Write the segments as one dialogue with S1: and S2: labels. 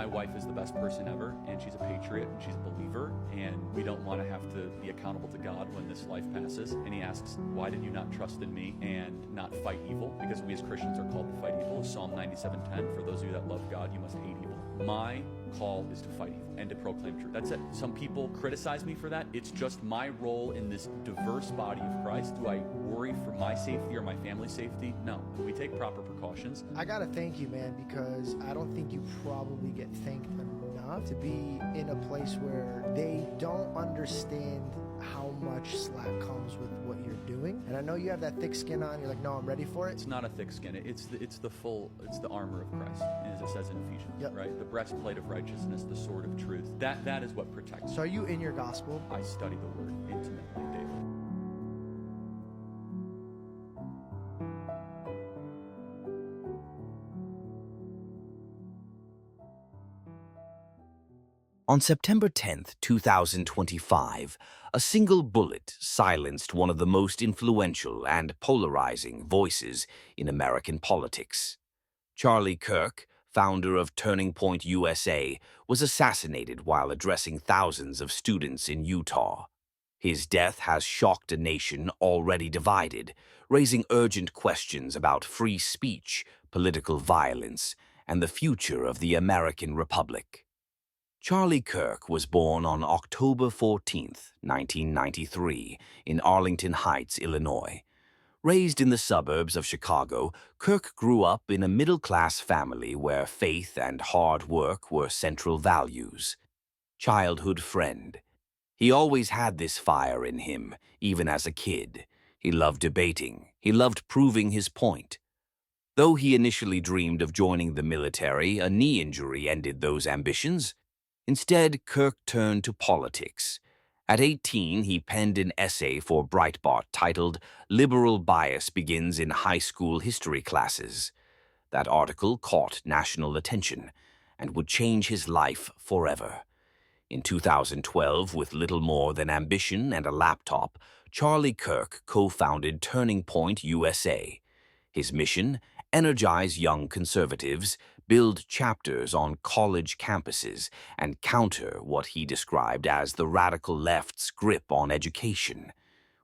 S1: wife is the best person ever, and she's a patriot, and she's a believer, and we don't want to have to be accountable to God when this life passes. And he asks, why did you not trust in me and not fight evil? Because we as Christians are called to fight evil. Psalm 97:10, for those of you that love God, you must hate evil. My call is to fight evil and to proclaim truth. That's it. Some people criticize me for that. It's just my role in this diverse body of Christ. Do I worry for my safety or my family's safety? No. We take proper precautions.
S2: I gotta thank you, man, because I don't think you probably get thanked enough to be in a place where they don't understand how much slack comes with what you're doing. And I know you have that thick skin on. You're like, no, I'm ready for it.
S1: It's not a thick skin. It's the armor of Christ, as it says in Ephesians, right? The breastplate of righteousness, the sword of truth. That is what protects.
S2: So are you in your gospel?
S1: I study the word intimately daily.
S3: On September 10th, 2025, a single bullet silenced one of the most influential and polarizing voices in American politics. Charlie Kirk, founder of Turning Point USA, was assassinated while addressing thousands of students in Utah. His death has shocked a nation already divided, raising urgent questions about free speech, political violence, and the future of the American Republic. Charlie Kirk was born on October 14, 1993, in Arlington Heights, Illinois. Raised in the suburbs of Chicago, Kirk grew up in a middle-class family where faith and hard work were central values. Childhood friend. He always had this fire in him, even as a kid. He loved debating. He loved proving his point. Though he initially dreamed of joining the military, a knee injury ended those ambitions. Instead, Kirk turned to politics. At 18, he penned an essay for Breitbart titled "Liberal Bias Begins in High School History Classes." That article caught national attention and would change his life forever. In 2012, with little more than ambition and a laptop, Charlie Kirk co-founded Turning Point USA. His mission? Energize young conservatives, build chapters on college campuses, and counter what he described as the radical left's grip on education.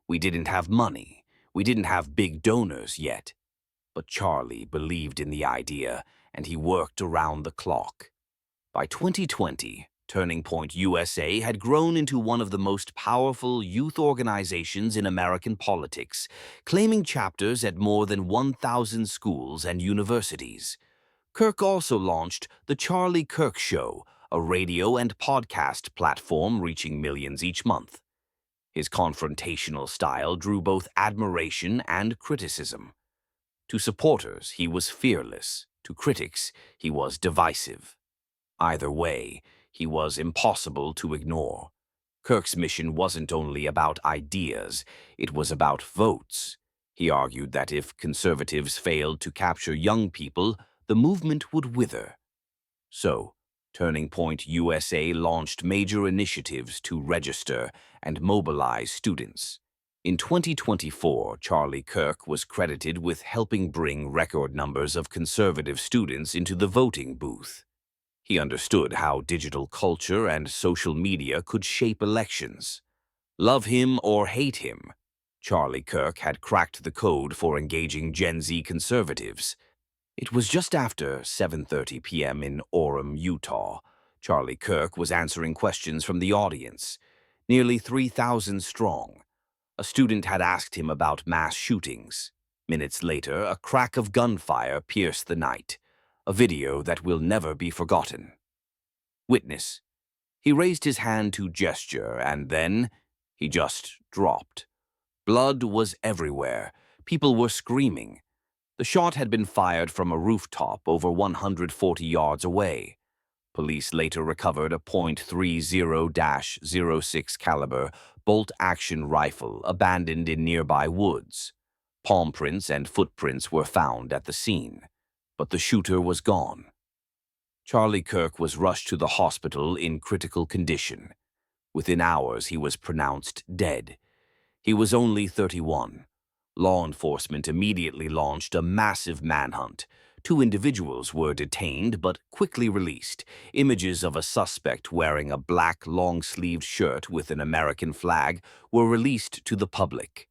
S3: We didn't have money. We didn't have big donors yet. But Charlie believed in the idea, and he worked around the clock. By 2020, Turning Point USA had grown into one of the most powerful youth organizations in American politics, claiming chapters at more than 1,000 schools and universities. Kirk also launched The Charlie Kirk Show, a radio and podcast platform reaching millions each month. His confrontational style drew both admiration and criticism. To supporters, he was fearless. To critics, he was divisive. Either way, he was impossible to ignore. Kirk's mission wasn't only about ideas, it was about votes. He argued that if conservatives failed to capture young people, the movement would wither. So, Turning Point USA launched major initiatives to register and mobilize students. In 2024, Charlie Kirk was credited with helping bring record numbers of conservative students into the voting booth. He understood how digital culture and social media could shape elections. Love him or hate him, Charlie Kirk had cracked the code for engaging Gen Z conservatives. It was just after 7:30 p.m. in Orem, Utah. Charlie Kirk was answering questions from the audience, nearly 3,000 strong. A student had asked him about mass shootings. Minutes later, a crack of gunfire pierced the night, a video that will never be forgotten. Witness. He raised his hand to gesture, and then he just dropped. Blood was everywhere. People were screaming. The shot had been fired from a rooftop over 140 yards away. Police later recovered a .30-06 caliber bolt-action rifle abandoned in nearby woods. Palm prints and footprints were found at the scene, but the shooter was gone. Charlie Kirk was rushed to the hospital in critical condition. Within hours, he was pronounced dead. He was only 31. Law enforcement immediately launched a massive manhunt, 2 individuals were detained but quickly released. Images of a suspect wearing a black long-sleeved shirt with an American flag were released to the public.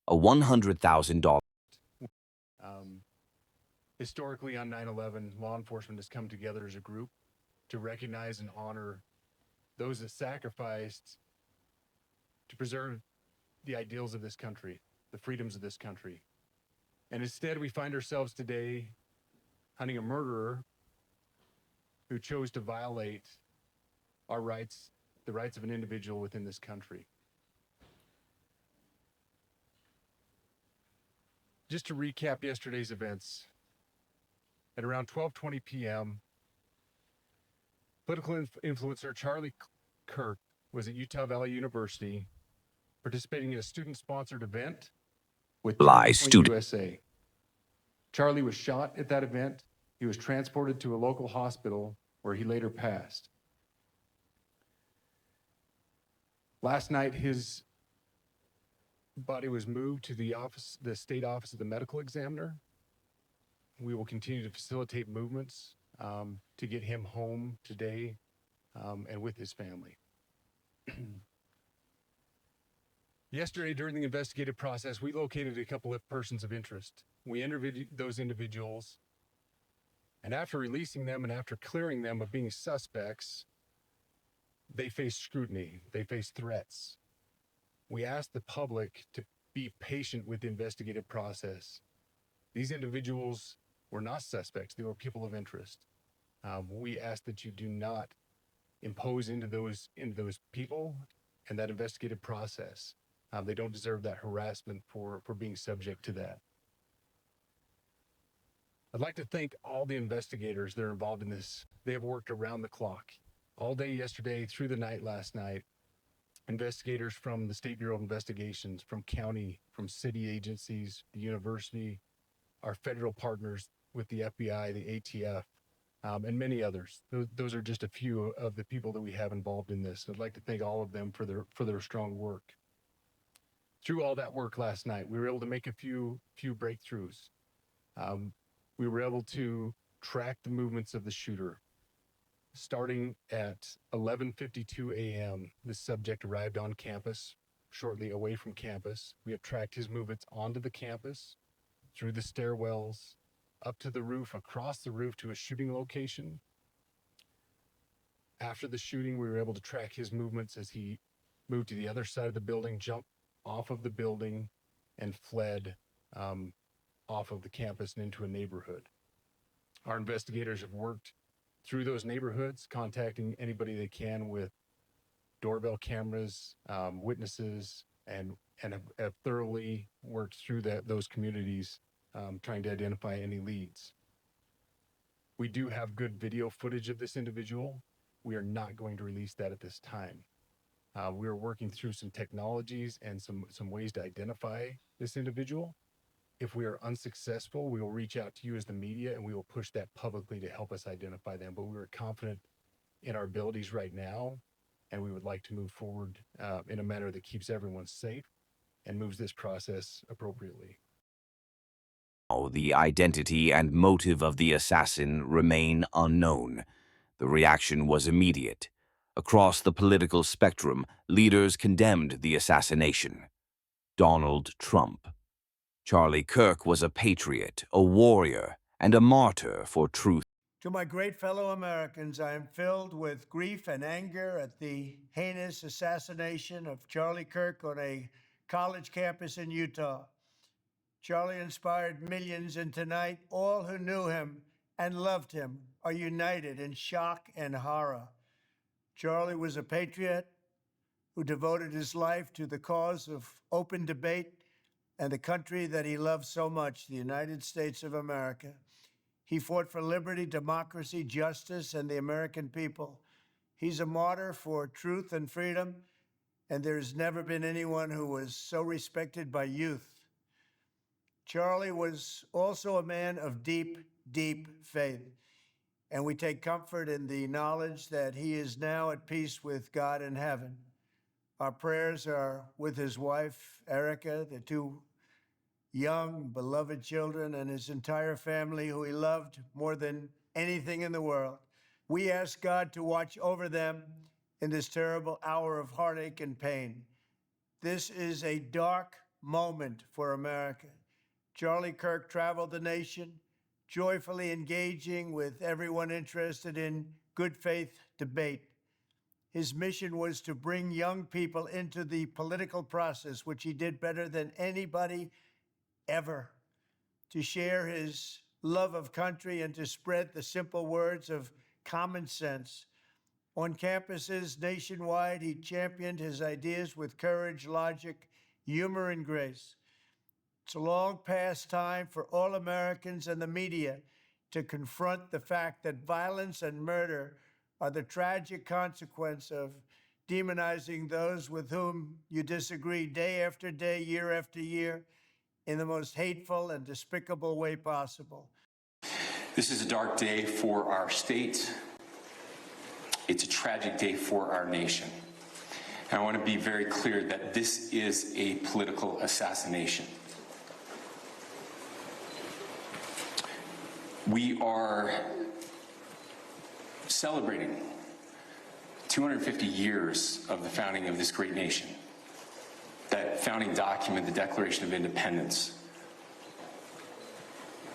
S3: A $100,000
S4: Historically, on 9/11, law enforcement has come together as a group to recognize and honor those that sacrificed to preserve the ideals of this country, the freedoms of this country. And instead, we find ourselves today hunting a murderer who chose to violate our rights, the rights of an individual within this country. Just to recap yesterday's events, at around 12:20 p.m., political influencer Charlie Kirk was at Utah Valley University participating in a student-sponsored event with
S3: student.
S4: USA. Charlie was shot at that event. He was transported to a local hospital where he later passed. Last night, his body was moved to the state office of the medical examiner. We will continue to facilitate movements to get him home today and with his family. Yesterday, during the investigative process, we located a couple of persons of interest. We interviewed those individuals, and after releasing them and after clearing them of being suspects, they faced scrutiny, they faced threats. We asked the public to be patient with the investigative process. These individuals were not suspects, they were people of interest. We ask that you do not impose into those people and that investigative process. They don't deserve that harassment for being subject to that. I'd like to thank all the investigators that are involved in this. They have worked around the clock. All day yesterday, through the night last night, investigators from the State Bureau of Investigations, from county, from city agencies, the university, our federal partners with the FBI, the ATF, and many others. Those are just a few of the people that we have involved in this. I'd like to thank all of them for their strong work. Through all that work last night, we were able to make a few breakthroughs. We were able to track the movements of the shooter. Starting at 11:52 a.m., the subject arrived on campus, shortly away from campus. We have tracked his movements onto the campus, through the stairwells, up to the roof, across the roof to a shooting location. After the shooting, we were able to track his movements as he moved to the other side of the building, jumped off of the building, and fled off of the campus and into a neighborhood. Our investigators have worked through those neighborhoods, contacting anybody they can with doorbell cameras, witnesses, and have thoroughly worked through those communities, trying to identify any leads. We do have good video footage of this individual. We are not going to release that at this time. We are working through some technologies and some ways to identify this individual. If we are unsuccessful, we will reach out to you as the media and we will push that publicly to help us identify them. But we are confident in our abilities right now, and we would like to move forward in a manner that keeps everyone safe and moves this process appropriately.
S3: The identity and motive of the assassin remain unknown. The reaction was immediate. Across the political spectrum, leaders condemned the assassination. Donald Trump. Charlie Kirk was a patriot, a warrior, and a martyr for truth.
S5: To my great fellow Americans, I am filled with grief and anger at the heinous assassination of Charlie Kirk on a college campus in Utah. Charlie inspired millions, and tonight, all who knew him and loved him are united in shock and horror. Charlie was a patriot who devoted his life to the cause of open debate and the country that he loved so much, the United States of America. He fought for liberty, democracy, justice, and the American people. He's a martyr for truth and freedom, and there's never been anyone who was so respected by youth. Charlie was also a man of deep, deep faith, and we take comfort in the knowledge that he is now at peace with God in heaven. Our prayers are with his wife, Erica, the two young, beloved children and his entire family, who he loved more than anything in the world. We ask God to watch over them in this terrible hour of heartache and pain. This is a dark moment for America. Charlie Kirk traveled the nation, joyfully engaging with everyone interested in good faith debate. His mission was to bring young people into the political process, which he did better than anybody ever, to share his love of country and to spread the simple words of common sense. On campuses nationwide, he championed his ideas with courage, logic, humor, and grace. It's a long past time for all Americans and the media to confront the fact that violence and murder are the tragic consequence of demonizing those with whom you disagree day after day, year after year, in the most hateful and despicable way possible.
S6: This is a dark day for our state. It's a tragic day for our nation. And I want to be very clear that this is a political assassination. We are celebrating 250 years of the founding of this great nation. That founding document, the Declaration of Independence,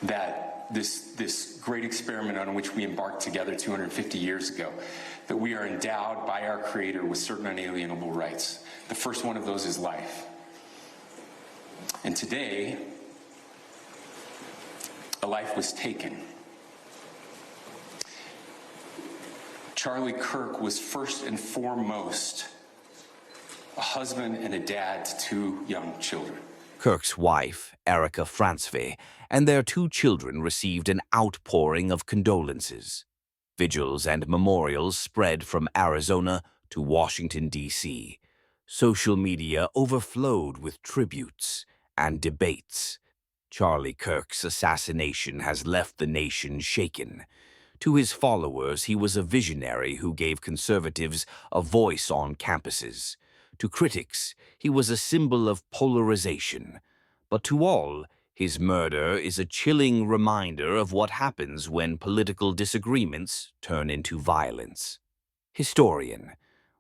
S6: that this great experiment on which we embarked together 250 years ago, that we are endowed by our Creator with certain unalienable rights. The first one of those is life. And today, a life was taken. Charlie Kirk was first and foremost a husband and a dad to two young children.
S3: Kirk's wife, Erica Francevey, and their two children received an outpouring of condolences. Vigils and memorials spread from Arizona to Washington, D.C. Social media overflowed with tributes and debates. Charlie Kirk's assassination has left the nation shaken. To his followers, he was a visionary who gave conservatives a voice on campuses. To critics, he was a symbol of polarization. But to all, his murder is a chilling reminder of what happens when political disagreements turn into violence. Historian,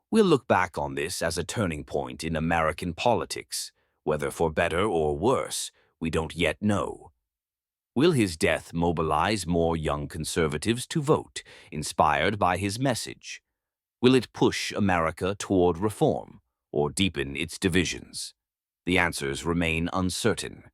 S3: we'll look back on this as a turning point in American politics. Whether for better or worse, we don't yet know. Will his death mobilize more young conservatives to vote, inspired by his message? Will it push America toward reform, or deepen its divisions? The answers remain uncertain.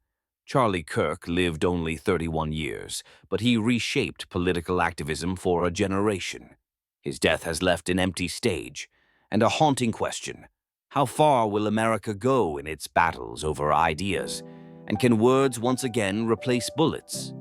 S3: Charlie Kirk lived only 31 years, but he reshaped political activism for a generation. His death has left an empty stage, and a haunting question. How far will America go in its battles over ideas? And can words once again replace bullets?